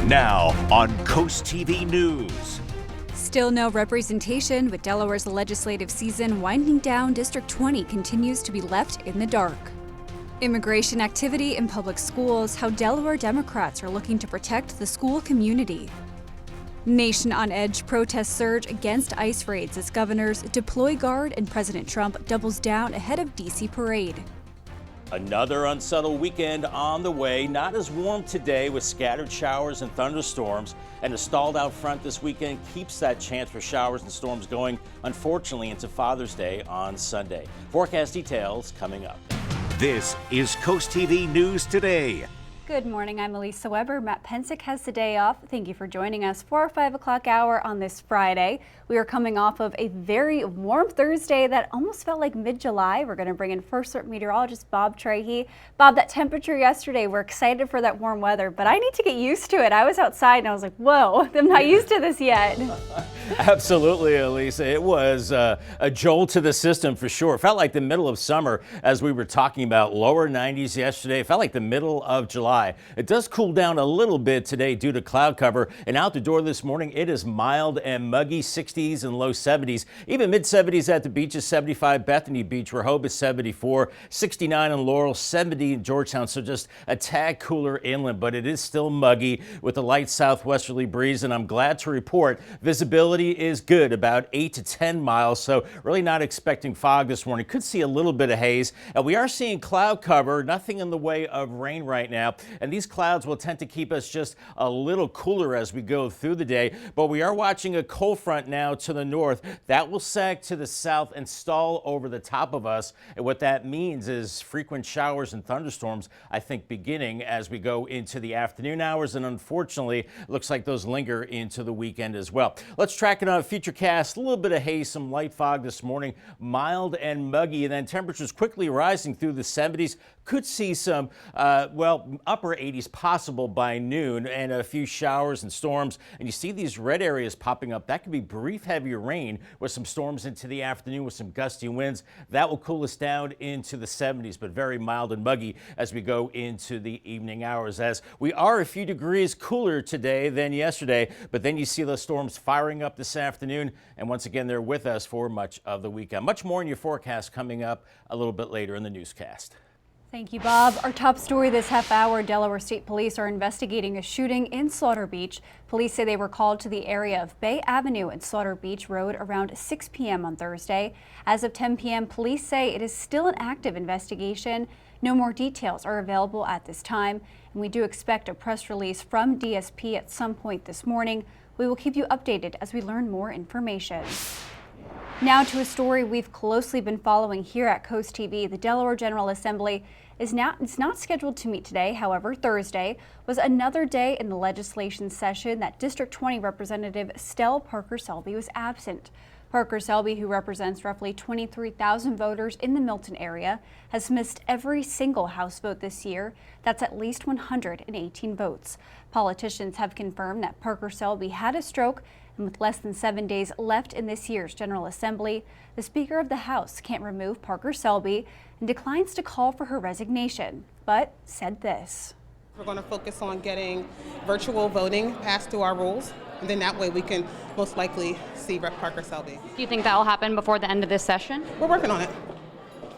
Now on Coast TV News. Still no representation, with Delaware's legislative season winding down, District 20 continues to be left in the dark. Immigration activity in public schools, how Delaware Democrats are looking to protect the school community. Nation on edge, protests surge against ICE raids as governors deploy guard and President Trump doubles down ahead of D.C. parade. Another unsettled weekend on the way. Not as warm today with scattered showers and thunderstorms, and a stalled out front this weekend keeps that chance for showers and storms going, unfortunately, into Father's Day on Sunday. Forecast details coming up. This is Coast TV News Today. Good morning, I'm Elisa Weber. Matt Pensick has the day off. Thank you for joining us for our 5 o'clock hour on this Friday. We are coming off of a very warm Thursday that almost felt like mid-July. We're going to bring in First Alert meteorologist Bob Trahey. Bob, that temperature yesterday, we're excited for that warm weather, but I need to get used to it. I was outside and I was like, whoa, I'm not used to this yet. Absolutely, Elisa. It was a jolt to the system for sure. It felt like the middle of summer as we were talking about lower 90s yesterday. It felt like the middle of July. It does cool down a little bit today due to cloud cover, and out the door this morning it is mild and muggy, 60s and low 70s, even mid 70s at the beaches. 75 Bethany Beach, Rehoboth 74, 69 in Laurel, 70 in Georgetown, so just a tad cooler inland, but it is still muggy with a light southwesterly breeze, and I'm glad to report visibility is good, about 8 to 10 miles, so really not expecting fog this morning. Could see a little bit of haze, and we are seeing cloud cover, nothing in the way of rain right now. And these clouds will tend to keep us just a little cooler as we go through the day. But we are watching a cold front now to the north. That will sag to the south and stall over the top of us. And what that means is frequent showers and thunderstorms, I think, beginning as we go into the afternoon hours. And unfortunately, it looks like those linger into the weekend as well. Let's track it on a Futurecast. A little bit of haze, some light fog this morning, mild and muggy. And then temperatures quickly rising through the 70s. Could see some, upper 80s possible by noon, and a few showers and storms. And you see these red areas popping up. That could be brief heavier rain with some storms into the afternoon with some gusty winds. That will cool us down into the 70s, but very mild and muggy as we go into the evening hours, as we are a few degrees cooler today than yesterday. But then you see those storms firing up this afternoon, and once again they're with us for much of the weekend. Much more in your forecast coming up a little bit later in the newscast. Thank you, Bob. Our top story this half hour: Delaware State Police are investigating a shooting in Slaughter Beach. Police say they were called to the area of Bay Avenue and Slaughter Beach Road around 6 p.m. on Thursday. As of 10 p.m., police say it is still an active investigation. No more details are available at this time, and we do expect a press release from DSP at some point this morning. We will keep you updated as we learn more information. Now to a story we've closely been following here at Coast TV. The Delaware General Assembly is not scheduled to meet today. However, Thursday was another day in the legislation session that District 20 Representative Stell Parker Selby was absent. Parker Selby, who represents roughly 23,000 voters in the Milton area, has missed every single House vote this year. That's at least 118 votes. Politicians have confirmed that Parker Selby had a stroke, and with less than 7 days left in this year's General Assembly, the Speaker of the House can't remove Parker Selby and declines to call for her resignation, but said this. We're going to focus on getting virtual voting passed through our rules, and then that way we can most likely see Rep. Parker Selby. Do you think that will happen before the end of this session? We're working on it.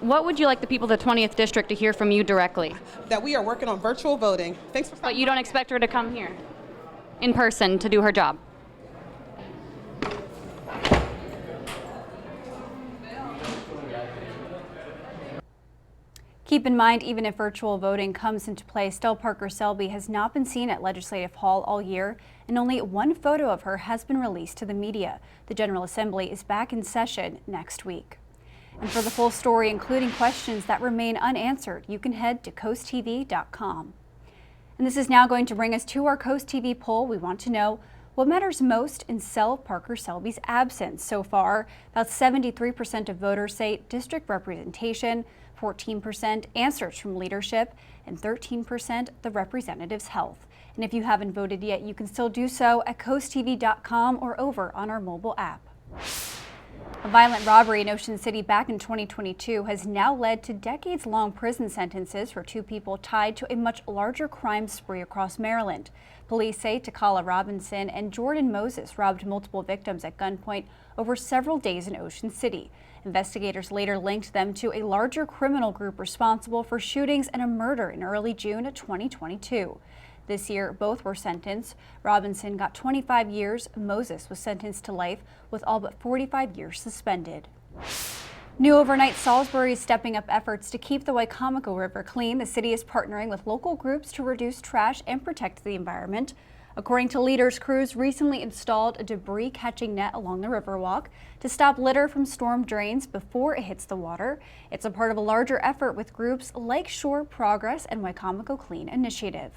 What would you like the people of the 20th District to hear from you directly? That we are working on virtual voting. Thanks for stopping. But you don't expect her to come here in person to do her job? Keep in mind, even if virtual voting comes into play, Stell Parker Selby has not been seen at Legislative Hall all year, and only one photo of her has been released to the media. The General Assembly is back in session next week. And for the full story, including questions that remain unanswered, you can head to coasttv.com. And this is now going to bring us to our Coast TV poll. We want to know what matters most in Stell Parker Selby's absence. So far, about 73% of voters say district representation, 14% answers from leadership, and 13% the representative's health. And if you haven't voted yet, you can still do so at coasttv.com or over on our mobile app. A violent robbery in Ocean City back in 2022 has now led to decades-long prison sentences for two people tied to a much larger crime spree across Maryland. Police say Takala Robinson and Jordan Moses robbed multiple victims at gunpoint over several days in Ocean City. Investigators later linked them to a larger criminal group responsible for shootings and a murder in early June 2022. This year, both were sentenced. Robinson got 25 years. Moses was sentenced to life with all but 45 years suspended. New overnight, Salisbury is stepping up efforts to keep the Wicomico River clean. The city is partnering with local groups to reduce trash and protect the environment. According to leaders, crews recently installed a debris catching net along the Riverwalk to stop litter from storm drains before it hits the water. It's a part of a larger effort with groups like Shore Progress and Wicomico Clean Initiative.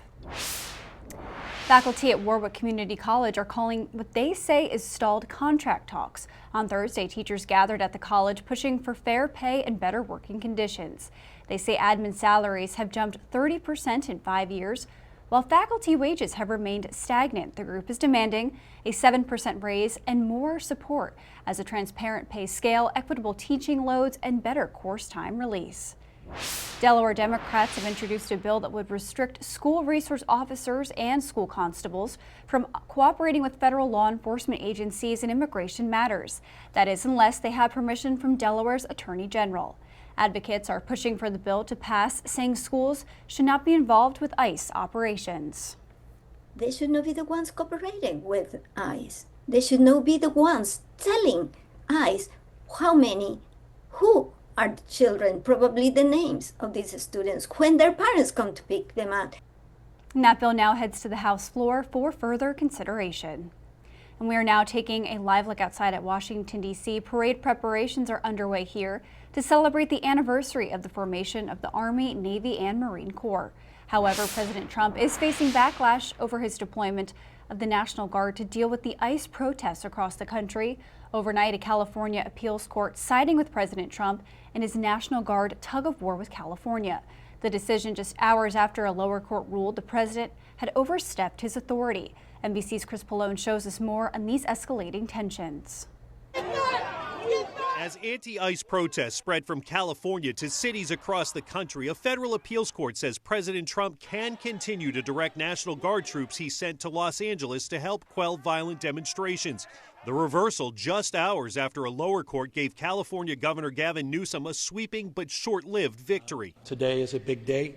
Faculty at Warwick Community College are calling what they say is stalled contract talks. On Thursday, teachers gathered at the college pushing for fair pay and better working conditions. They say admin salaries have jumped 30% in 5 years, while faculty wages have remained stagnant. The group is demanding a 7% raise and more support as a transparent pay scale, equitable teaching loads, and better course time release. Delaware Democrats have introduced a bill that would restrict school resource officers and school constables from cooperating with federal law enforcement agencies in immigration matters. That is, unless they have permission from Delaware's Attorney General. Advocates are pushing for the bill to pass, saying schools should not be involved with ICE operations. They should not be the ones cooperating with ICE. They should not be the ones telling ICE who are the children, probably the names of these students, when their parents come to pick them up. And that bill now heads to the House floor for further consideration. And we are now taking a live look outside at Washington, D.C. Parade preparations are underway here to celebrate the anniversary of the formation of the Army, Navy, and Marine Corps. However, President Trump is facing backlash over his deployment of the National Guard to deal with the ICE protests across the country. Overnight, a California appeals court siding with President Trump and his National Guard tug-of-war with California. The decision just hours after a lower court ruled the president had overstepped his authority. NBC's Chris Pallone shows us more on these escalating tensions. As anti-ICE protests spread from California to cities across the country, a federal appeals court says President Trump can continue to direct National Guard troops he sent to Los Angeles to help quell violent demonstrations. The reversal just hours after a lower court gave California Governor Gavin Newsom a sweeping but short-lived victory. Today is a big day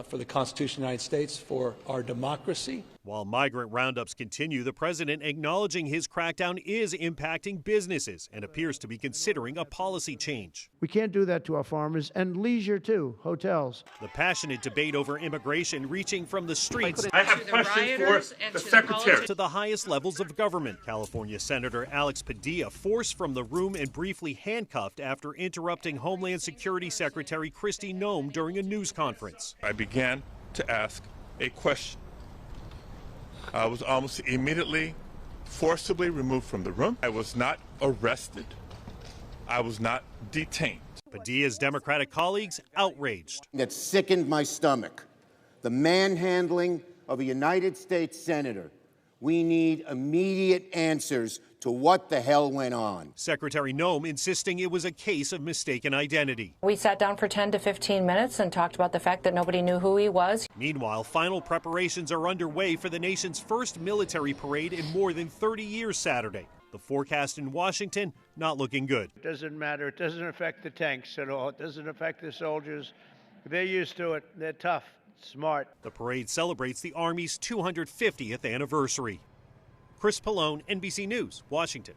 for the Constitution of the United States, for our democracy. While migrant roundups continue, the president acknowledging his crackdown is impacting businesses and appears to be considering a policy change. We can't do that to our farmers and leisure too, hotels. The passionate debate over immigration reaching from the streets I have questions for the secretary to the highest levels of government. California Senator Alex Padilla forced from the room and briefly handcuffed after interrupting Homeland Security Secretary Kristi Noem during a news conference. I began to ask a question. I was almost immediately forcibly removed from the room. I was not arrested. I was not detained. Padilla's Democratic colleagues outraged. That sickened my stomach. The manhandling of a United States senator. We need immediate answers to what the hell went on. Secretary Noem insisting it was a case of mistaken identity. We sat down for 10 to 15 minutes and talked about the fact that nobody knew who he was. Meanwhile, final preparations are underway for the nation's first military parade in more than 30 years Saturday. The forecast in Washington not looking good. It doesn't matter. It doesn't affect the tanks at all. It doesn't affect the soldiers. They're used to it. They're tough, smart. The parade celebrates the Army's 250th anniversary. Chris Pallone, NBC News, Washington.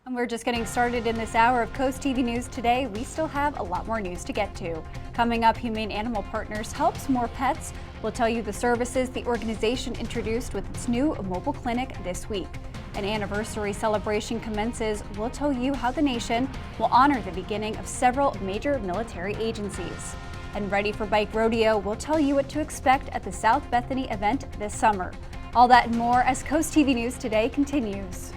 And we're just getting started in this hour of Coast TV News today. We still have a lot more news to get to. Coming up, Humane Animal Partners helps more pets. We'll tell you the services the organization introduced with its new mobile clinic this week. An anniversary celebration commences. We'll tell you how the nation will honor the beginning of several major military agencies. And ready for Bike Rodeo, we'll tell you what to expect at the South Bethany event this summer. All that and more as Coast TV News Today continues.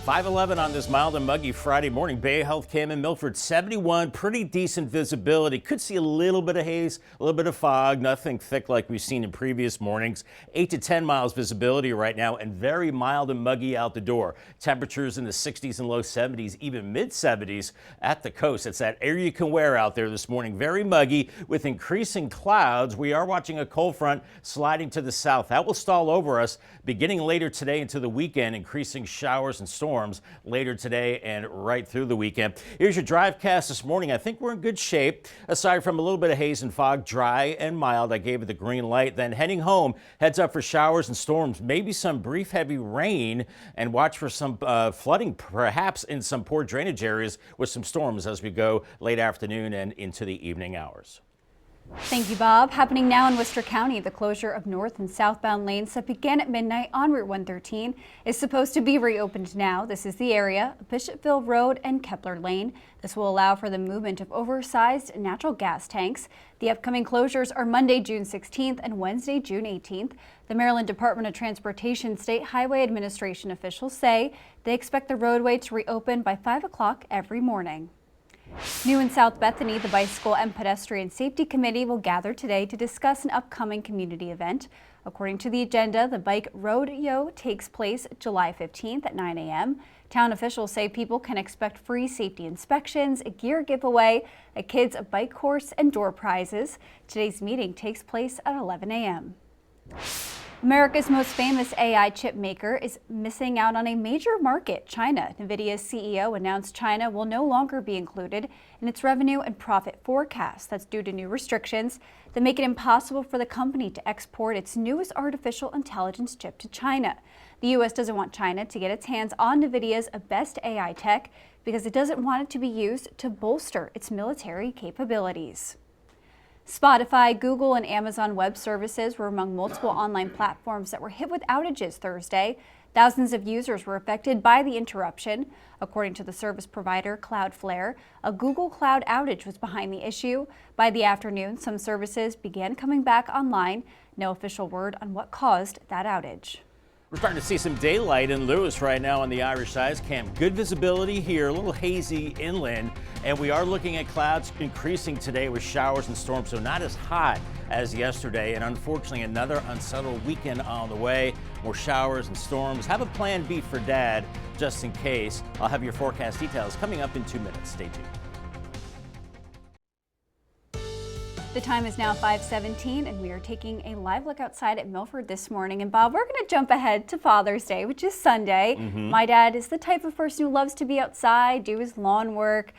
5:11 on this mild and muggy Friday morning. Bay Health Cam in Milford, 71, pretty decent visibility. Could see a little bit of haze, a little bit of fog, nothing thick like we've seen in previous mornings. 8 to 10 miles visibility right now and very mild and muggy out the door. Temperatures in the 60s and low 70s, even mid 70s at the coast. It's that air you can wear out there this morning. Very muggy with increasing clouds. We are watching a cold front sliding to the south. That will stall over us beginning later today into the weekend, increasing showers and storms later today and right through the weekend. Here's your drive cast this morning. I think we're in good shape. Aside from a little bit of haze and fog, dry and mild. I gave it the green light. Then heading home, heads up for showers and storms, maybe some brief heavy rain, and watch for some flooding perhaps in some poor drainage areas with some storms as we go late afternoon and into the evening hours. Thank you, Bob. Happening now in Worcester County, the closure of north and southbound lanes that began at midnight on Route 113 is supposed to be reopened now. This is the area of Bishopville Road and Kepler Lane. This will allow for the movement of oversized natural gas tanks. The upcoming closures are Monday, June 16th and Wednesday, June 18th. The Maryland Department of Transportation State Highway Administration officials say they expect the roadway to reopen by 5 o'clock every morning. New in South Bethany, the Bicycle and Pedestrian Safety Committee will gather today to discuss an upcoming community event. According to the agenda, the bike rodeo takes place July 15th at 9 a.m. Town officials say people can expect free safety inspections, a gear giveaway, a kids' bike course, and door prizes. Today's meeting takes place at 11 a.m. America's most famous AI chip maker is missing out on a major market, China. NVIDIA's CEO announced China will no longer be included in its revenue and profit forecast. That's due to new restrictions that make it impossible for the company to export its newest artificial intelligence chip to China. The U.S. doesn't want China to get its hands on NVIDIA's best AI tech because it doesn't want it to be used to bolster its military capabilities. Spotify, Google, and Amazon Web Services were among multiple online platforms that were hit with outages Thursday. Thousands of users were affected by the interruption. According to the service provider Cloudflare, a Google Cloud outage was behind the issue. By the afternoon, some services began coming back online. No official word on what caused that outage. We're starting to see some daylight in Lewis right now on the Irish Ice Camp. Good visibility here, a little hazy inland, and we are looking at clouds increasing today with showers and storms, so not as hot as yesterday. And unfortunately, another unsettled weekend on the way. More showers and storms. Have a plan B for Dad, just in case. I'll have your forecast details coming up in 2 minutes. Stay tuned. The time is now 5:17 and we are taking a live look outside at Milford this morning. And Bob, we're going to jump ahead to Father's Day, which is Sunday. My dad is the type of person who loves to be outside, do his lawn work.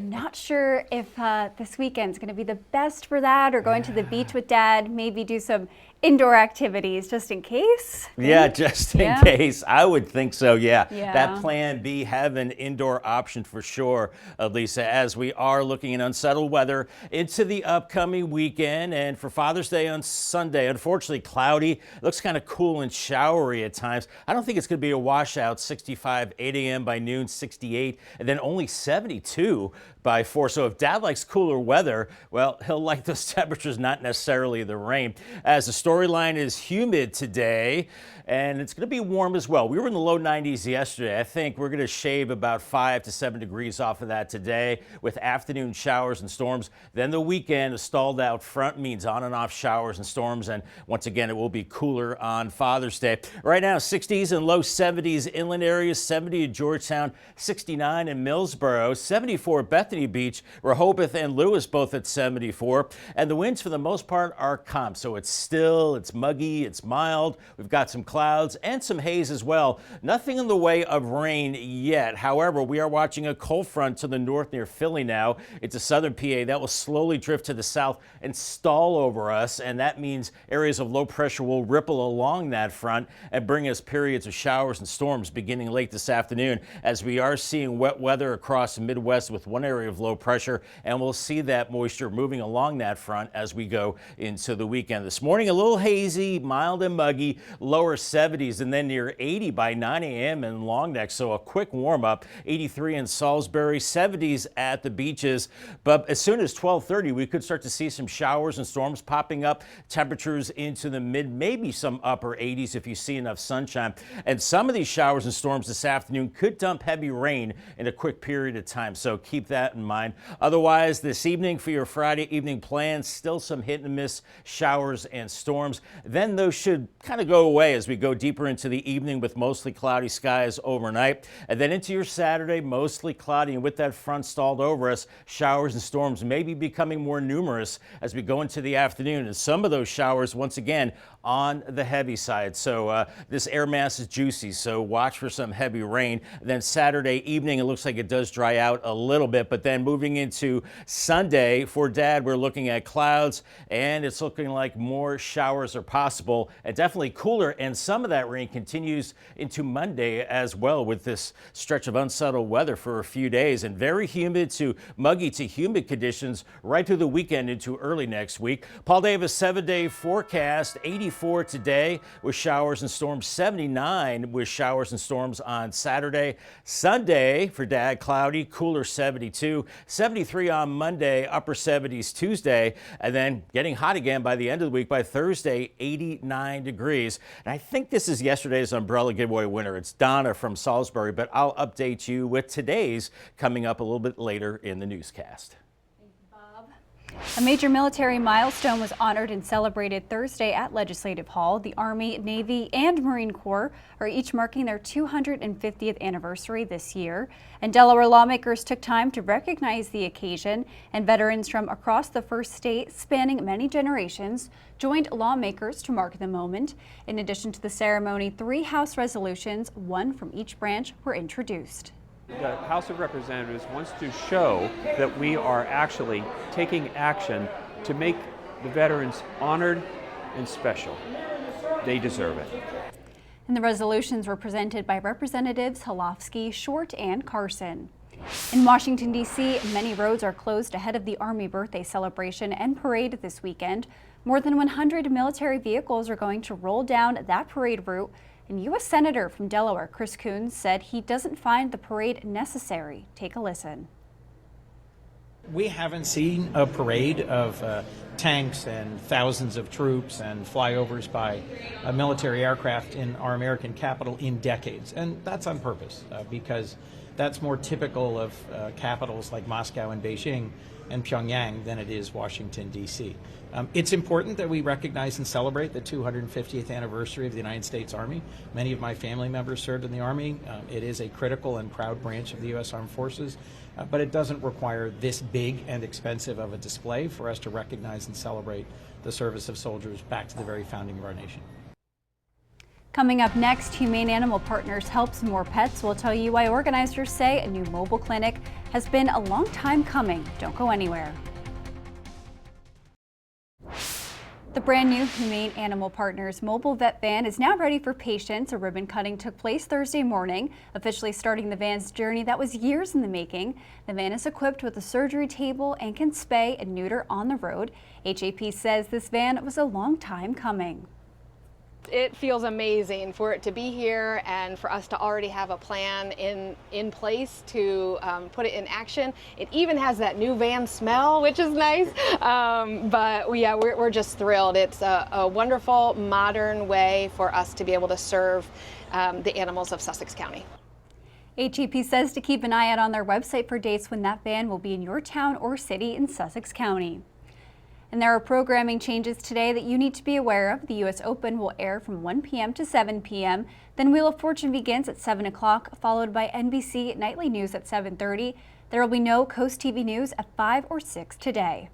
Not sure if this weekend's going to be the best for that, or going to the beach with Dad, maybe do some indoor activities just in case. Yeah, just in case. I would think so, yeah. That plan B, have an indoor option for sure, Lisa, as we are looking at unsettled weather into the upcoming weekend. And for Father's Day on Sunday, unfortunately cloudy. It looks kind of cool and showery at times. I don't think it's going to be a washout. 65, 8 a.m. by noon, 68, and then only 72 by 4. So if Dad likes cooler weather, well, he'll like those temperatures, not necessarily the rain. As the storyline is humid today, and it's going to be warm as well. We were in the low 90s yesterday. I think we're going to shave about 5 to 7 degrees off of that today with afternoon showers and storms. Then the weekend, a stalled out front means on and off showers and storms. And once again, it will be cooler on Father's Day. Right now, 60s and low 70s inland areas, 70 in Georgetown, 69 in Millsboro, 74 at Bethany Beach, Rehoboth and Lewis both at 74. And the winds for the most part are calm. So it's still, it's muggy, it's mild. We've got some clouds and some haze as well. Nothing in the way of rain yet. However, we are watching a cold front to the north near Philly now. It's a southern PA that will slowly drift to the south and stall over us. And that means areas of low pressure will ripple along that front and bring us periods of showers and storms beginning late this afternoon, as we are seeing wet weather across the Midwest with one area of low pressure. And we'll see that moisture moving along that front as we go into the weekend. This morning, a little hazy, mild and muggy, lower 70s, and then near 80 by 9 a.m. in Long Neck. So a quick warm up, 83 in Salisbury, 70s at the beaches. But as soon as 12:30, we could start to see some showers and storms popping up. Temperatures into the mid, maybe some upper 80s if you see enough sunshine. And some of these showers and storms this afternoon could dump heavy rain in a quick period of time, so keep that in mind. Otherwise, this evening for your Friday evening plans, still some hit and miss showers and storms. Then those should kind of go away as we go deeper into the evening with mostly cloudy skies overnight. And then into your Saturday, mostly cloudy, and with that front stalled over us, showers and storms may be becoming more numerous as we go into the afternoon. And some of those showers, once again, on the heavy side. So this air mass is juicy, so watch for some heavy rain. Then Saturday evening, it looks like it does dry out a little bit, but then moving into Sunday for Dad, we're looking at clouds, and it's looking like more showers are possible and definitely cooler. And some of that rain continues into Monday as well, with this stretch of unsettled weather for a few days, and very humid to muggy to humid conditions right through the weekend into early next week. Paul Davis 7-day forecast: 84 today with showers and storms, 79 with showers and storms on Saturday. Sunday for Dad, cloudy, cooler 72, 73 on Monday, upper 70s Tuesday, and then getting hot again by the end of the week. By Thursday, 89 degrees. And I think this is yesterday's umbrella giveaway winner. It's Donna from Salisbury, but I'll update you with today's coming up a little bit later in the newscast. A major military milestone was honored and celebrated Thursday at Legislative Hall. The Army, Navy, and Marine Corps are each marking their 250th anniversary this year. And Delaware lawmakers took time to recognize the occasion, and veterans from across the first state, spanning many generations, joined lawmakers to mark the moment. In addition to the ceremony, 3 House resolutions, one from each branch, were introduced. The House of Representatives wants to show that we are actually taking action to make the veterans honored and special. They deserve it. And the resolutions were presented by Representatives Holofsky, Short, and Carson. In Washington, D.C., many roads are closed ahead of the Army birthday celebration and parade this weekend. More than 100 military vehicles are going to roll down that parade route. And U.S. Senator from Delaware, Chris Coons, said he doesn't find the parade necessary. Take a listen. We haven't seen a parade of tanks and thousands of troops and flyovers by military aircraft in our American capital in decades. And that's on purpose, because that's more typical of capitals like Moscow and Beijing and Pyongyang than it is Washington, D.C. It's important that we recognize and celebrate the 250th anniversary of the United States Army. Many of my family members served in the Army. It is a critical and proud branch of the U.S. Armed Forces, but it doesn't require this big and expensive of a display for us to recognize and celebrate the service of soldiers back to the very founding of our nation. Coming up next, Humane Animal Partners helps more pets. We'll tell you why organizers say a new mobile clinic has been a long time coming. Don't go anywhere. The brand new Humane Animal Partners mobile vet van is now ready for patients. A ribbon cutting took place Thursday morning, officially starting the van's journey that was years in the making. The van is equipped with a surgery table and can spay and neuter on the road. HAP says this van was a long time coming. It feels amazing for it to be here and for us to already have a plan in place to put it in action. It even has that new van smell, which is nice. But yeah, we're just thrilled. It's a wonderful, modern way for us to be able to serve the animals of Sussex County. HEP says to keep an eye out on their website for dates when that van will be in your town or city in Sussex County. And there are programming changes today that you need to be aware of. The U.S. Open will air from 1 p.m. to 7 p.m. Then Wheel of Fortune begins at 7 o'clock, followed by NBC Nightly News at 7:30. There will be no Coast TV News at 5 or 6 today.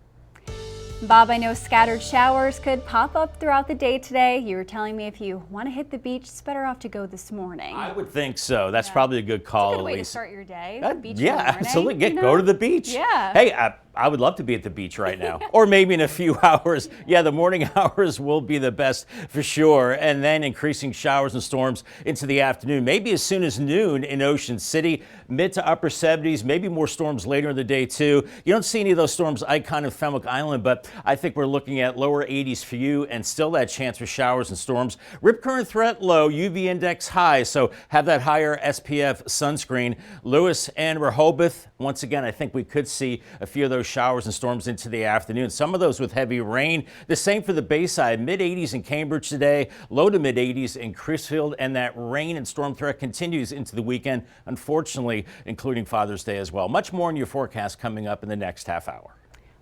Bob, I know scattered showers could pop up throughout the day today. You were telling me if you want to hit the beach, it's better off to go this morning. I would think so. That's probably a good call, It's a good way to Elise. start your day. Beach Yeah, in the morning, absolutely. you know? Go to the beach. Yeah. Hey, I would love to be at the beach right now, or maybe in a few hours. Yeah, the morning hours will be the best for sure. And then increasing showers and storms into the afternoon, maybe as soon as noon in Ocean City, mid to upper 70s, maybe more storms later in the day too. You don't see any of those storms icon of Fenwick Island, but I think we're looking at lower 80s for you and still that chance for showers and storms. Rip current threat low, UV index high, so have that higher SPF sunscreen. Lewis and Rehoboth, once again, I think we could see a few of those those showers and storms into the afternoon. Some of those with heavy rain. The same for the Bayside. Mid-80s in Cambridge today, low to mid-80s in Crisfield, and that rain and storm threat continues into the weekend, unfortunately, including Father's Day as well. Much more in your forecast coming up in the next half hour.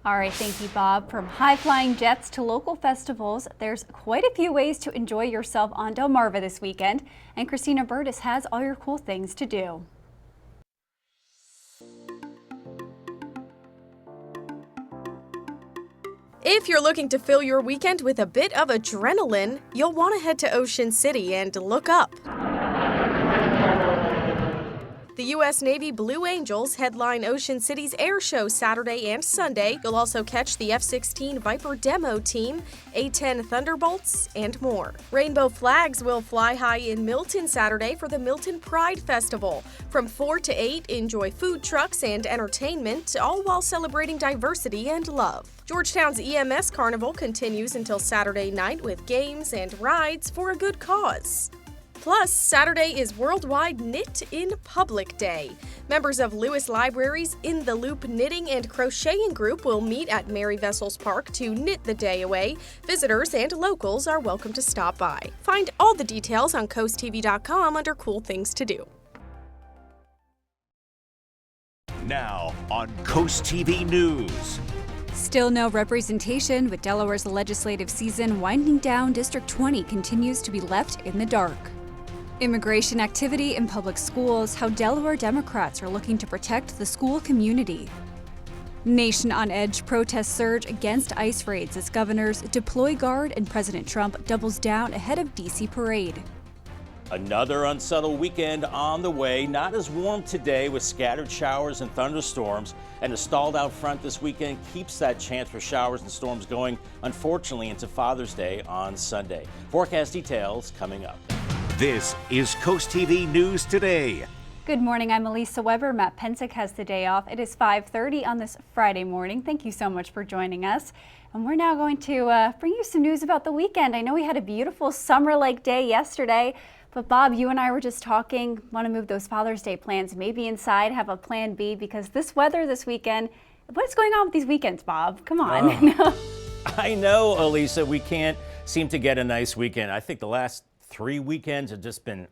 All right, thank you, Bob. From high-flying jets to local festivals, there's quite a few ways to enjoy yourself on Delmarva this weekend, and Christina Burtis has all your cool things to do. If you're looking to fill your weekend with a bit of adrenaline, you'll want to head to Ocean City and look up. The U.S. Navy Blue Angels headline Ocean City's air show Saturday and Sunday. You'll also catch the F-16 Viper demo team, A-10 Thunderbolts, and more. Rainbow flags will fly high in Milton Saturday for the Milton Pride Festival. From 4 to 8, enjoy food trucks and entertainment, all while celebrating diversity and love. Georgetown's EMS Carnival continues until Saturday night with games and rides for a good cause. Plus, Saturday is Worldwide Knit in Public Day. Members of Lewis Library's In the Loop Knitting and Crocheting Group will meet at Mary Vessels Park to knit the day away. Visitors and locals are welcome to stop by. Find all the details on CoastTV.com under Cool Things to Do. Now on Coast TV News. Still no representation, with Delaware's legislative season winding down. District 20 continues to be left in the dark. Immigration activity in public schools, how Delaware Democrats are looking to protect the school community. Nation on edge, protests surge against ICE raids as governors deploy guard and President Trump doubles down ahead of D.C. parade. Another unsettled weekend on the way. Not as warm today with scattered showers and thunderstorms, and a stalled out front this weekend keeps that chance for showers and storms going, unfortunately, into Father's Day on Sunday. Forecast details coming up. This is Coast TV News Today. Good morning, I'm Elisa Weber. Matt Pensick has the day off. It is 5:30 on this Friday morning. Thank you so much for joining us. And we're now going to bring you some news about the weekend. I know we had a beautiful summer-like day yesterday, but Bob, you and I were just talking, want to move those Father's Day plans maybe inside, have a plan B, because this weather this weekend, what's going on with these weekends, Bob? Come on. I know, Elisa, we can't seem to get a nice weekend. I think the last 3 weekends have just been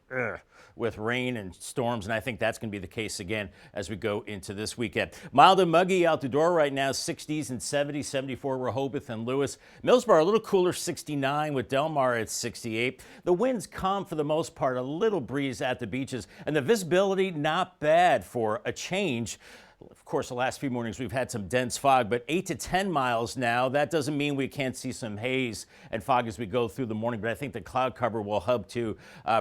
with rain and storms, and I think that's going to be the case again as we go into this weekend. Mild and muggy out the door right now, 60s and 70s, 74 Rehoboth and Lewis. Millsboro a little cooler, 69 with Delmarva at 68. The winds calm for the most part, a little breeze at the beaches, and the visibility not bad for a change. Of course, the last few mornings we've had some dense fog, but 8 to 10 miles now. That doesn't mean we can't see some haze and fog as we go through the morning, but I think the cloud cover will help to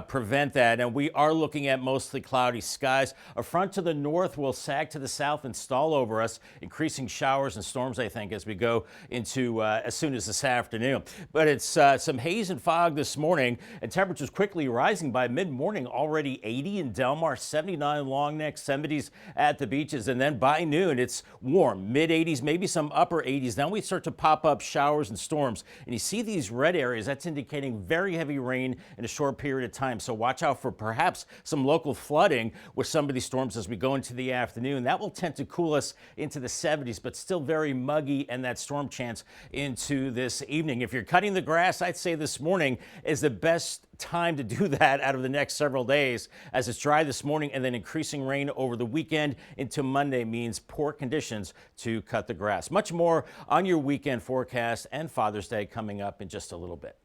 prevent that. And we are looking at mostly cloudy skies. A front to the north will sag to the south and stall over us, increasing showers and storms, I think, as we go into as soon as this afternoon. But it's some haze and fog this morning, and temperatures quickly rising by mid-morning. Already 80 in Delmar, 79 Long Neck, 70s at the beaches, and then by noon, it's warm, mid-80s, maybe some upper 80s. Then we start to pop up showers and storms. And you see these red areas, that's indicating very heavy rain in a short period of time. So watch out for perhaps some local flooding with some of these storms as we go into the afternoon. That will tend to cool us into the 70s, but still very muggy, and that storm chance into this evening. If you're cutting the grass, I'd say this morning is the best time to do that out of the next several days, as it's dry this morning, and then increasing rain over the weekend into Monday means poor conditions to cut the grass. Much more on your weekend forecast and Father's Day coming up in just a little bit.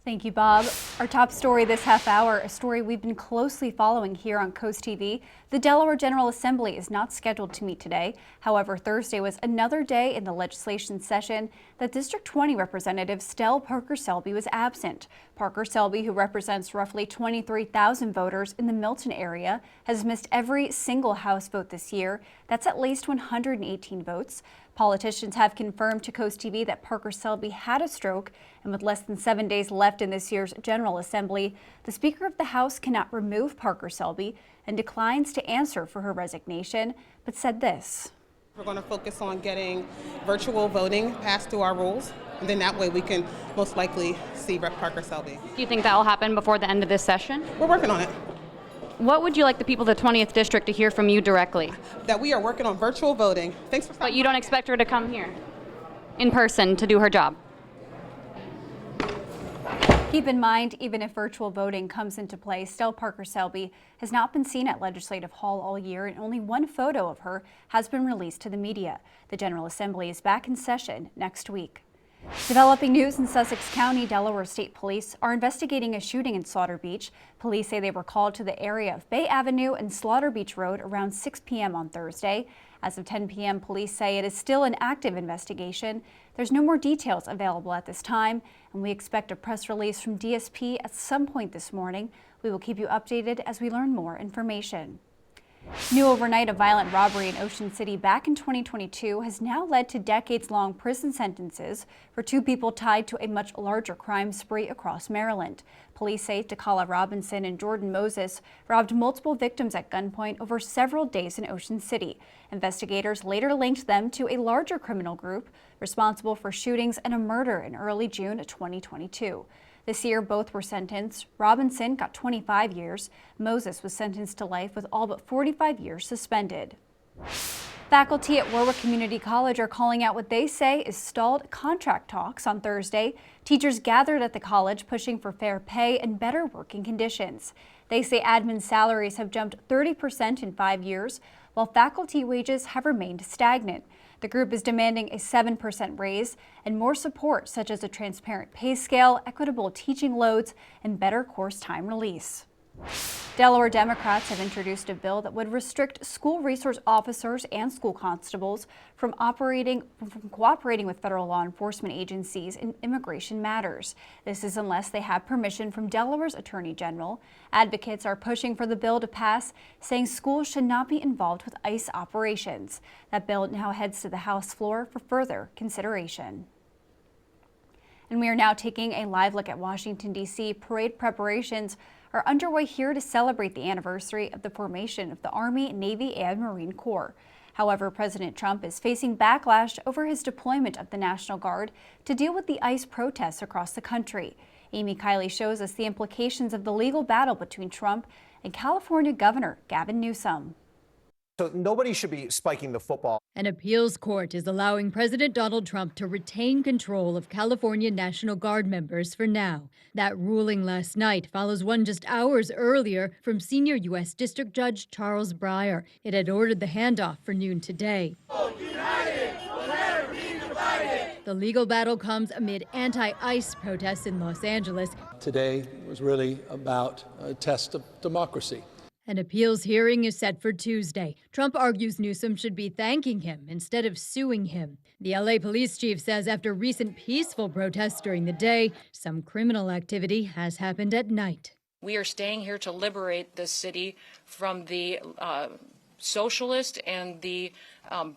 Thank you, Bob. Our top story this half hour, a story we've been closely following here on Coast TV. The Delaware General Assembly is not scheduled to meet today. However, Thursday was another day in the legislation session that District 20 Representative Stell Parker Selby was absent. Parker Selby, who represents roughly 23,000 voters in the Milton area, has missed every single House vote this year. That's at least 118 votes. Politicians have confirmed to Coast TV that Parker Selby had a stroke, and with less than 7 days left in this year's General Assembly, the Speaker of the House cannot remove Parker Selby and declines to answer for her resignation, but said this. We're going to focus on getting virtual voting passed through our rules, and then that way we can most likely see Rep. Parker Selby. Do you think that will happen before the end of this session? We're working on it. What would you like the people of the 20th District to hear from you directly? That we are working on virtual voting. Thanks for But you don't expect her to come here in person to do her job? Keep in mind, even if virtual voting comes into play, Stell Parker Selby has not been seen at Legislative Hall all year, and only one photo of her has been released to the media. The General Assembly is back in session next week. Developing news in Sussex County, Delaware State Police are investigating a shooting in Slaughter Beach. Police say they were called to the area of Bay Avenue and Slaughter Beach Road around 6 p.m. on Thursday. As of 10 p.m., police say it is still an active investigation. There's no more details available at this time, and we expect a press release from DSP at some point this morning. We will keep you updated as we learn more information. New overnight, a violent robbery in Ocean City back in 2022 has now led to decades-long prison sentences for two people tied to a much larger crime spree across Maryland. Police say Takala Robinson and Jordan Moses robbed multiple victims at gunpoint over several days in Ocean City. Investigators later linked them to a larger criminal group responsible for shootings and a murder in early June 2022. This year, both were sentenced. Robinson got 25 years. Moses was sentenced to life with all but 45 years suspended. Faculty at Warwick Community College are calling out what they say is stalled contract talks on Thursday. Teachers gathered at the college pushing for fair pay and better working conditions. They say admin salaries have jumped 30% in 5 years, while faculty wages have remained stagnant. The group is demanding a 7% raise and more support, such as a transparent pay scale, equitable teaching loads, and better course time release. Delaware Democrats have introduced a bill that would restrict school resource officers and school constables from cooperating with federal law enforcement agencies in immigration matters. This is unless they have permission from Delaware's Attorney General. Advocates are pushing for the bill to pass, saying schools should not be involved with ICE operations. That bill now heads to the House floor for further consideration. And we are now taking a live look at Washington, D.C. Parade preparations are underway here to celebrate the anniversary of the formation of the Army, Navy, and Marine Corps. However, President Trump is facing backlash over his deployment of the National Guard to deal with the ICE protests across the country. Amy Kiley shows us the implications of the legal battle between Trump and California Governor Gavin Newsom. So nobody should be spiking the football. An appeals court is allowing President Donald Trump to retain control of California National Guard members for now. That ruling last night follows one just hours earlier from senior U.S. District Judge Charles Breyer. It had ordered the handoff for noon today. The legal battle comes amid anti-ICE protests in Los Angeles. Today was really about a test of democracy. An appeals hearing is set for Tuesday. Trump argues Newsom should be thanking him instead of suing him. The LA police chief says after recent peaceful protests during the day, some criminal activity has happened at night. We are staying here to liberate this city from the socialist and the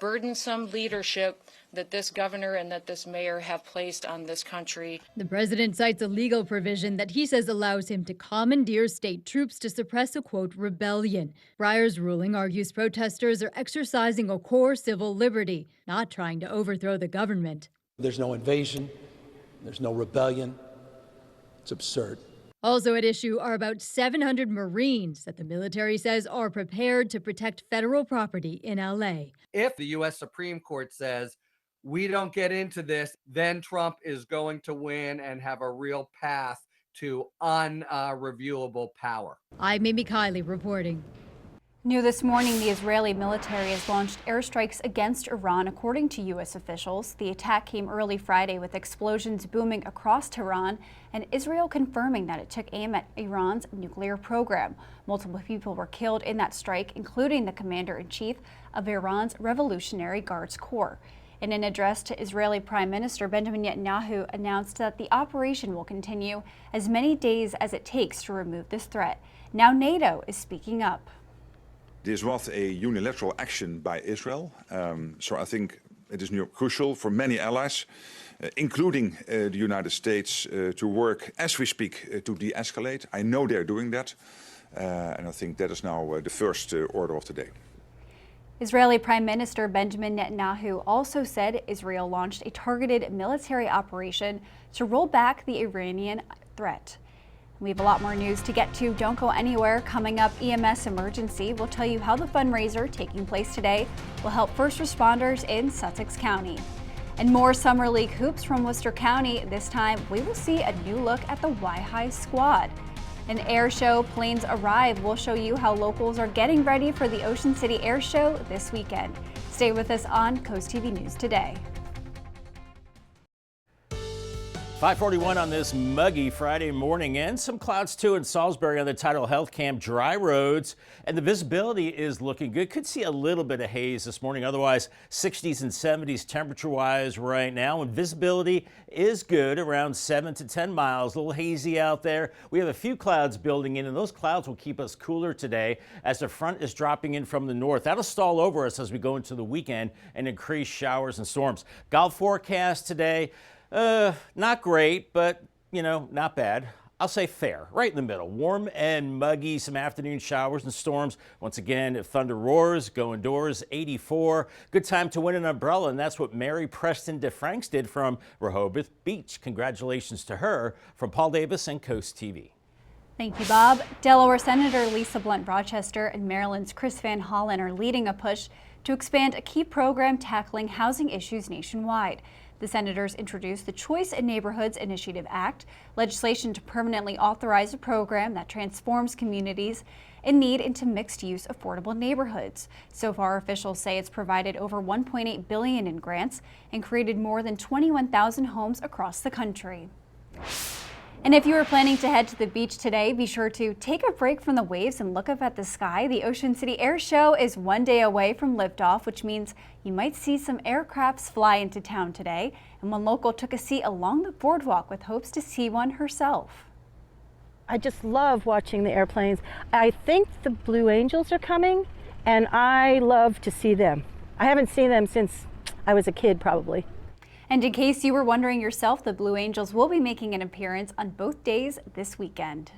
burdensome leadership that this governor and that this mayor have placed on this country. The president cites a legal provision that he says allows him to commandeer state troops to suppress a, quote, rebellion. Breyer's ruling argues protesters are exercising a core civil liberty, not trying to overthrow the government. There's no invasion. There's no rebellion. It's absurd. Also at issue are about 700 Marines that the military says are prepared to protect federal property in LA. If the U.S. Supreme Court says we don't get into this, then Trump is going to win and have a real path to unreviewable power. I'm Amy Kiley reporting. New this morning, the Israeli military has launched airstrikes against Iran, according to U.S. officials. The attack came early Friday with explosions booming across Tehran and Israel confirming that it took aim at Iran's nuclear program. Multiple people were killed in that strike, including the commander-in-chief of Iran's Revolutionary Guards Corps. In an address to Israeli Prime Minister Benjamin Netanyahu announced that the operation will continue as many days as it takes to remove this threat. Now NATO is speaking up. This was a unilateral action by Israel, so I think it is crucial for many allies, including the United States, to work as we speak to de-escalate. I know they're doing that, and I think that is now the first order of the day. Israeli Prime Minister Benjamin Netanyahu also said Israel launched a targeted military operation to roll back the Iranian threat. We have a lot more news to get to. Don't go anywhere. Coming up, EMS emergency. We'll tell you how the fundraiser taking place today will help first responders in Sussex County. And more Summer League hoops from Worcester County. This time, we will see a new look at the Y-High squad. An air show, Planes Arrive. We'll show you how locals are getting ready for the Ocean City Air Show this weekend. Stay with us on Coast TV News Today. 5:41 on this muggy Friday morning, and some clouds too in Salisbury on the Tidal Health Cam. Dry roads, and the visibility is looking good. Could see a little bit of haze this morning. Otherwise, 60s and 70s temperature-wise right now, and visibility is good, around 7 to 10 miles. A little hazy out there. We have a few clouds building in, and those clouds will keep us cooler today as the front is dropping in from the north. That'll stall over us as we go into the weekend and increase showers and storms. Golf forecast today. Not great, but, not bad. I'll say fair, right in the middle. Warm and muggy, some afternoon showers and storms. Once again, if thunder roars, go indoors, 84. Good time to win an umbrella, and that's what Mary Preston DeFranks did from Rehoboth Beach. Congratulations to her from Paul Davis and Coast TV. Thank you, Bob. Delaware Senator Lisa Blunt Rochester and Maryland's Chris Van Hollen are leading a push to expand a key program tackling housing issues nationwide. The senators introduced the Choice in Neighborhoods Initiative Act, legislation to permanently authorize a program that transforms communities in need into mixed-use affordable neighborhoods. So far, officials say it's provided over $1.8 billion in grants and created more than 21,000 homes across the country. And if you are planning to head to the beach today, be sure to take a break from the waves and look up at the sky. The Ocean City Air Show is one day away from liftoff, which means you might see some aircrafts fly into town today. And one local took a seat along the boardwalk with hopes to see one herself. I just love watching the airplanes. I think the Blue Angels are coming, and I love to see them. I haven't seen them since I was a kid, probably. And in case you were wondering yourself, the Blue Angels will be making an appearance on both days this weekend.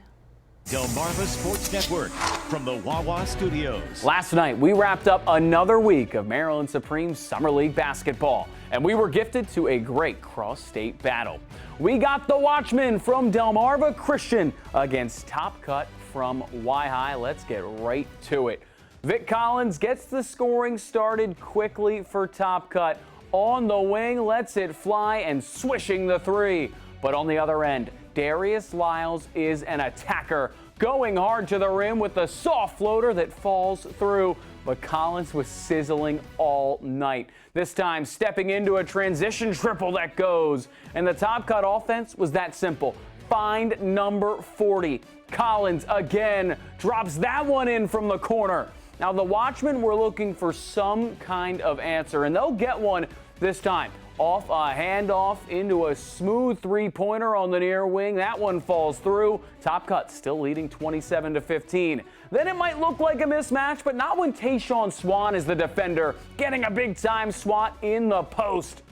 Delmarva Sports Network from the Wawa Studios. Last night, we wrapped up another week of Maryland Supreme Summer League basketball, and we were gifted to a great cross-state battle. We got the Watchmen from Delmarva Christian against Top Cut from Y-High. Let's get right to it. Vic Collins gets the scoring started quickly for Top Cut. On the wing, lets it fly and swishing the three. But on the other end, Darius Lyles is an attacker, going hard to the rim with a soft floater that falls through. But Collins was sizzling all night. This time stepping into a transition triple that goes. And the Top Cut offense was that simple. Find number 40. Collins again drops that one in from the corner. Now the Watchmen were looking for some kind of answer, and they'll get one this time. Off a handoff into a smooth three-pointer on the near wing. That one falls through. Top Cut still leading 27-15. Then it might look like a mismatch, but not when Tayshawn Swan is the defender, getting a big-time swat in the post.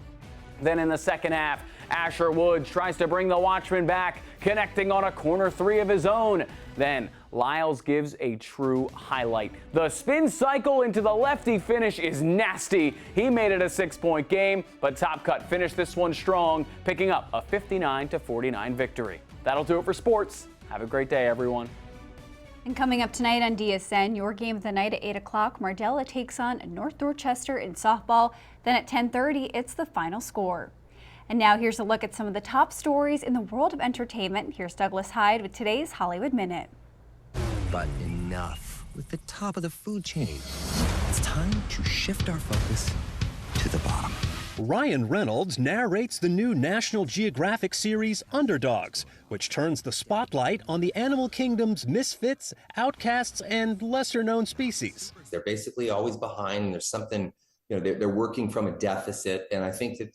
Then in the second half, Asher Woods tries to bring the Watchmen back, connecting on a corner three of his own. Then Lyles gives a true highlight. The spin cycle into the lefty finish is nasty. He made it a 6-point game, but Top Cut finished this one strong, picking up a 59-49 victory. That'll do it for sports. Have a great day, everyone. And coming up tonight on DSN, your game of the night at 8 o'clock, Mardella takes on North Dorchester in softball. Then at 10:30, it's the final score. And now here's a look at some of the top stories in the world of entertainment. Here's Douglas Hyde with today's Hollywood Minute. But enough with the top of the food chain. It's time to shift our focus to the bottom. Ryan Reynolds narrates the new National Geographic series Underdogs, which turns the spotlight on the animal kingdom's misfits, outcasts, and lesser-known species. They're basically always behind. There's something, they're working from a deficit, and I think that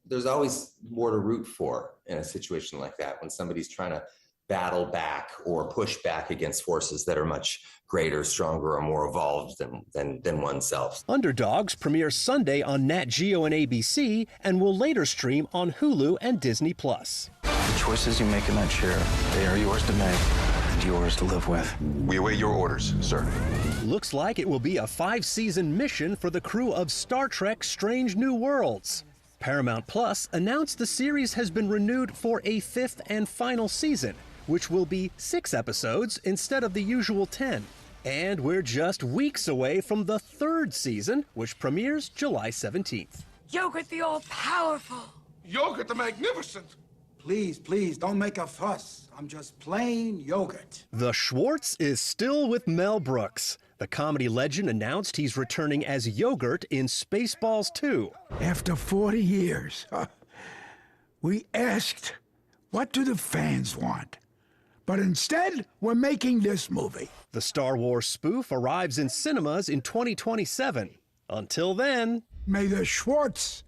there's always more to root for in a situation like that when somebody's trying to battle back or push back against forces that are much greater, stronger, or more evolved than oneself. Underdogs premieres Sunday on Nat Geo and ABC and will later stream on Hulu and Disney+. The choices you make in that chair, they are yours to make and yours to live with. We await your orders, sir. Looks like it will be a 5-season mission for the crew of Star Trek Strange New Worlds. Paramount Plus announced the series has been renewed for a 5th and final season, which will be 6 episodes instead of the usual 10. And we're just weeks away from the 3rd season, which premieres July 17th. Yogurt the all-powerful. Yogurt the magnificent. Please, please, don't make a fuss. I'm just plain yogurt. The Schwartz is still with Mel Brooks. The comedy legend announced he's returning as Yogurt in Spaceballs 2. After 40 years, we asked, what do the fans want? But instead, we're making this movie. The Star Wars spoof arrives in cinemas in 2027. Until then, may the Schwartz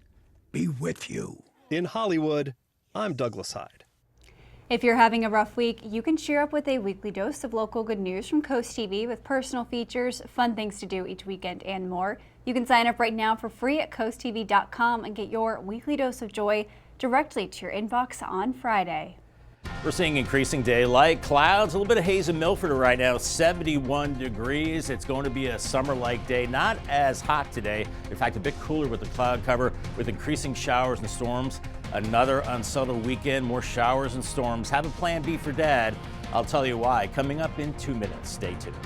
be with you. In Hollywood, I'm Douglas Hyde. If you're having a rough week, you can cheer up with a weekly dose of local good news from CoastTV with personal features, fun things to do each weekend, and more. You can sign up right now for free at coasttv.com and get your weekly dose of joy directly to your inbox on Friday. We're seeing increasing daylight, clouds, a little bit of haze in Milford right now, 71 degrees. It's going to be a summer-like day, not as hot today. In fact, a bit cooler with the cloud cover with increasing showers and storms. Another unsettled weekend, more showers and storms. Have a plan B for Dad. I'll tell you why. Coming up in 2 minutes. Stay tuned.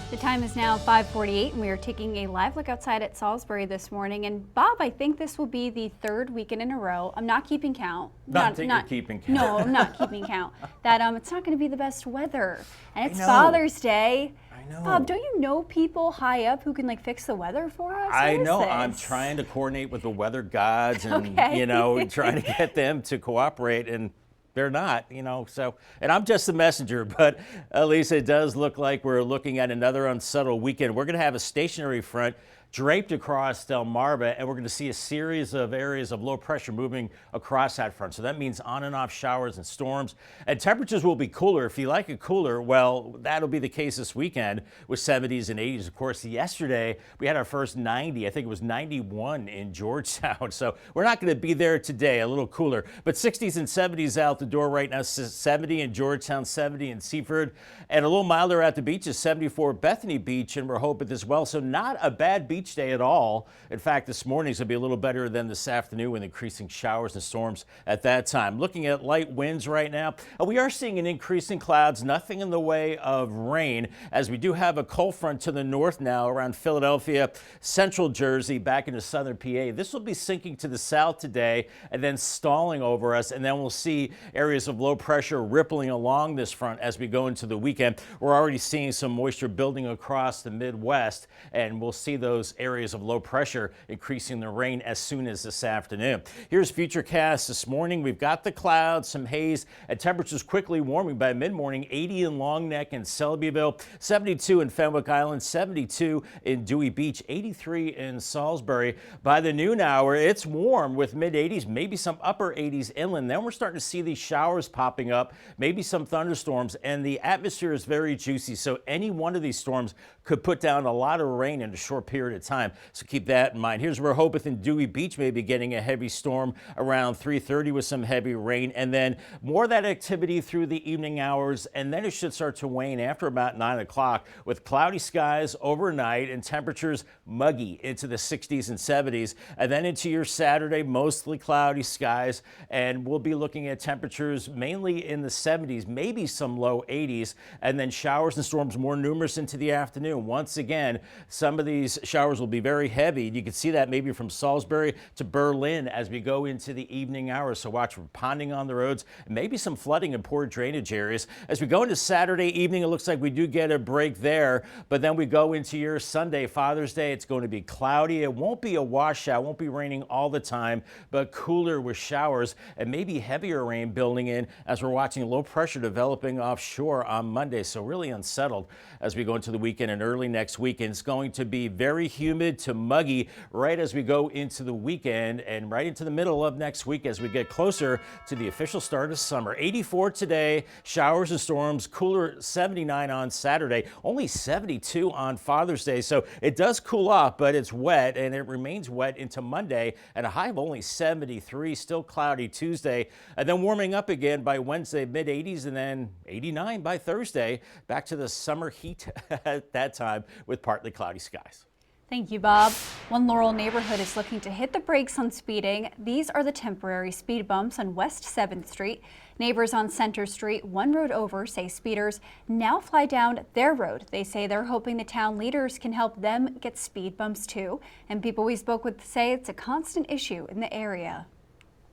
The time is now 5:48 and we are taking a live look outside at Salisbury this morning. And Bob, I think this will be the 3rd weekend in a row. I'm not keeping count. Not keeping count. No, I'm not keeping count. That it's not going to be the best weather. And it's Father's Day. I know. Bob, don't you know people high up who can fix the weather for us? I know. This? I'm trying to coordinate with the weather gods and, Okay. trying to get them to cooperate, and they're not, so, and I'm just the messenger, but Lisa, it does look like we're looking at another unsettled weekend. We're going to have a stationary front draped across Delmarva, and we're going to see a series of areas of low pressure moving across that front. So that means on and off showers and storms, and temperatures will be cooler. If you like it cooler, well, that'll be the case this weekend with 70s and 80s. Of course, yesterday we had our first 90. I think it was 91 in Georgetown. So we're not going to be there today, a little cooler, but 60s and 70s out the door right now. 70 in Georgetown, 70 in Seaford, and a little milder at the beaches, 74 Bethany Beach and Rehoboth as well. So not a bad beach day at all. In fact, this morning's going to be a little better than this afternoon with increasing showers and storms at that time. Looking at light winds right now, we are seeing an increase in clouds, nothing in the way of rain, as we do have a cold front to the north now around Philadelphia, central Jersey, back into southern PA. This will be sinking to the south today and then stalling over us, and then we'll see areas of low pressure rippling along this front as we go into the weekend. We're already seeing some moisture building across the Midwest, and we'll see those areas of low pressure increasing the rain as soon as this afternoon. Here's Futurecast this morning. We've got the clouds, some haze, and temperatures quickly warming by mid-morning. 80 in Long Neck and Selbyville, 72 in Fenwick Island, 72 in Dewey Beach, 83 in Salisbury. By the noon hour, it's warm with mid-80s, maybe some upper 80s inland. Then we're starting to see these showers popping up, maybe some thunderstorms, and the atmosphere is very juicy. So any one of these storms could put down a lot of rain in a short period of time. So keep that in mind. Here's Rehoboth and Dewey Beach may be getting a heavy storm around 3:30 with some heavy rain, and then more of that activity through the evening hours, and then it should start to wane after about 9 o'clock with cloudy skies overnight and temperatures muggy into the 60s and 70s. And then into your Saturday, mostly cloudy skies, and we'll be looking at temperatures mainly in the 70s, maybe some low 80s, and then showers and storms more numerous into the afternoon. Once again, some of these showers will be very heavy. You can see that maybe from Salisbury to Berlin as we go into the evening hours. So watch for ponding on the roads, and maybe some flooding in poor drainage areas. As we go into Saturday evening, it looks like we do get a break there, but then we go into your Sunday, Father's Day. It's going to be cloudy. It won't be a washout, won't be raining all the time, but cooler with showers and maybe heavier rain building in as we're watching low pressure developing offshore on Monday. So really unsettled as we go into the weekend and early next weekend. It's going to be very humid to muggy right as we go into the weekend and right into the middle of next week as we get closer to the official start of summer. 84 today, showers and storms, cooler 79 on Saturday, only 72 on Father's Day. So it does cool off, but it's wet, and it remains wet into Monday, and a high of only 73, still cloudy Tuesday, and then warming up again by Wednesday, mid-80s, and then 89 by Thursday, back to the summer heat at that time with partly cloudy skies. Thank you, Bob. One Laurel neighborhood is looking to hit the brakes on speeding. These are the temporary speed bumps on West 7th Street. Neighbors on Center Street, one road over, say speeders now fly down their road. They say they're hoping the town leaders can help them get speed bumps too. And people we spoke with say it's a constant issue in the area.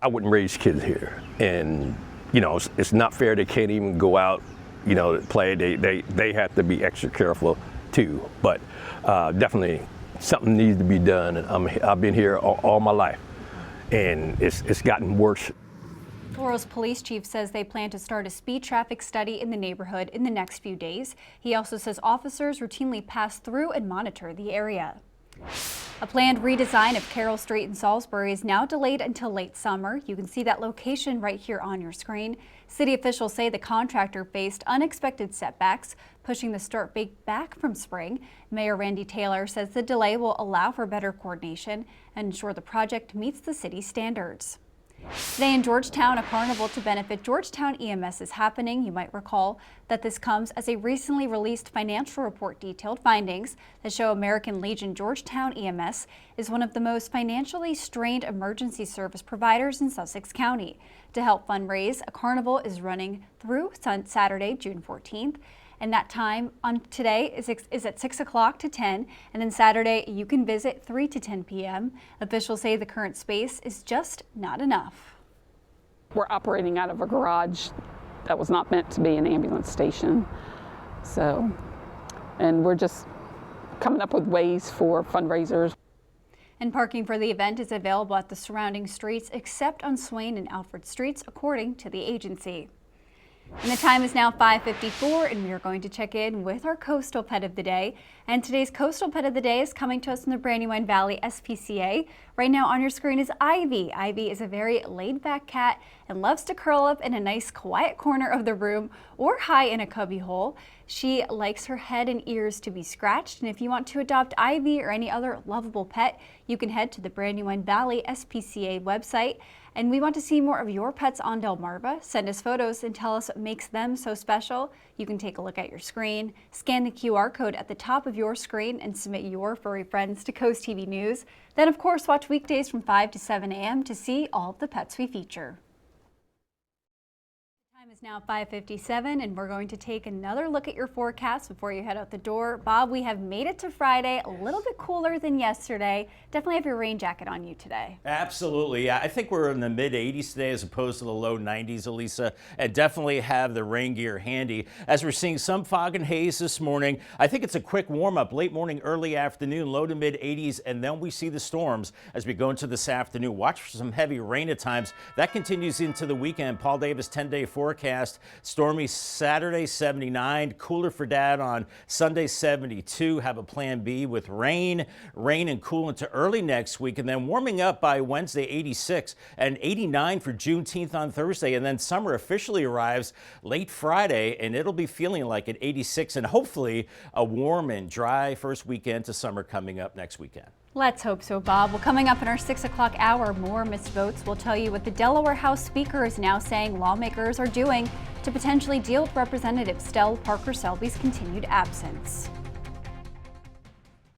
I wouldn't raise kids here, and it's not fair. They can't even go out, to play. They have to be extra careful too. But definitely something needs to be done. And I've been here all my life, and it's gotten worse. Laurel's police chief says they plan to start a speed traffic study in the neighborhood in the next few days. He also says officers routinely pass through and monitor the area. A planned redesign of Carroll Street in Salisbury is now delayed until late summer. You can see that location right here on your screen. City officials say the contractor faced unexpected setbacks, pushing the start date back from spring. Mayor Randy Taylor says the delay will allow for better coordination and ensure the project meets the city's standards. Today in Georgetown, a carnival to benefit Georgetown EMS is happening. You might recall that this comes as a recently released financial report detailed findings that show American Legion Georgetown EMS is one of the most financially strained emergency service providers in Sussex County. To help fundraise, a carnival is running through Saturday, June 14th. And that time on today is at 6 o'clock to 10, and then Saturday you can visit 3 to 10 p.m. Officials say the current space is just not enough. We're operating out of a garage that was not meant to be an ambulance station. And we're just coming up with ways for fundraisers. And parking for the event is available at the surrounding streets except on Swain and Alfred Streets, according to the agency. And the time is now 5:54, and we are going to check in with our coastal pet of the day. And today's coastal pet of the day is coming to us from the Brandywine Valley SPCA. Right now on your screen is Ivy. Ivy is a very laid-back cat and loves to curl up in a nice quiet corner of the room or hide in a cubby hole. She likes her head and ears to be scratched, and if you want to adopt Ivy or any other lovable pet, you can head to the Brandywine Valley SPCA website. And we want to see more of your pets on Delmarva. Send us photos and tell us what makes them so special. You can take a look at your screen, scan the QR code at the top of your screen, and submit your furry friends to CoastTV News. Then, of course, watch weekdays from 5 to 7 a.m. to see all of the pets we feature. It's now 5:57, and we're going to take another look at your forecast before you head out the door. Bob, we have made it to Friday, a little bit cooler than yesterday. Definitely have your rain jacket on you today. Absolutely. Yeah, I think we're in the mid-80s today as opposed to the low 90s, Elisa, and definitely have the rain gear handy. As we're seeing some fog and haze this morning, I think it's a quick warm-up, late morning, early afternoon, low to mid-80s, and then we see the storms as we go into this afternoon. Watch for some heavy rain at times. That continues into the weekend. Paul Davis 10-day forecast. Stormy Saturday 79, cooler for Dad on Sunday 72. Have a plan B with rain and cool into early next week, and then warming up by Wednesday 86 and 89 for Juneteenth on Thursday, and then summer officially arrives late Friday, and it'll be feeling like at 86 and hopefully a warm and dry first weekend to summer coming up next weekend. Let's hope so, Bob. Well, coming up in our 6 o'clock hour, more missed votes. We'll tell you what the Delaware House Speaker is now saying lawmakers are doing to potentially deal with Representative Stell Parker Selby's continued absence.